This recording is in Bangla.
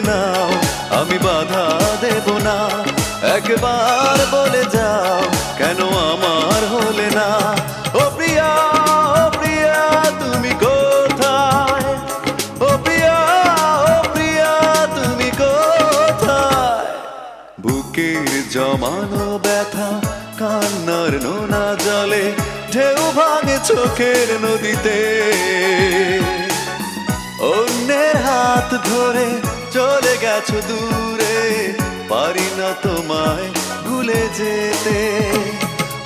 নাও, আমি বাধা দেব না। একবার বলে যাও কেন আমার হলে না। ও প্রিয়া, ও প্রিয়া তুমি কোথায়? ও প্রিয়া, ও প্রিয়া তুমি কোথায়? বুকের জমানো ব্যথা কান্নার নোনা জলে ঢেউ ভাঙে চোখের নদীতে। অন্যের হাত ধরে চলে গেছো দূরে, পারি না তোমায় ভুলে যেতে।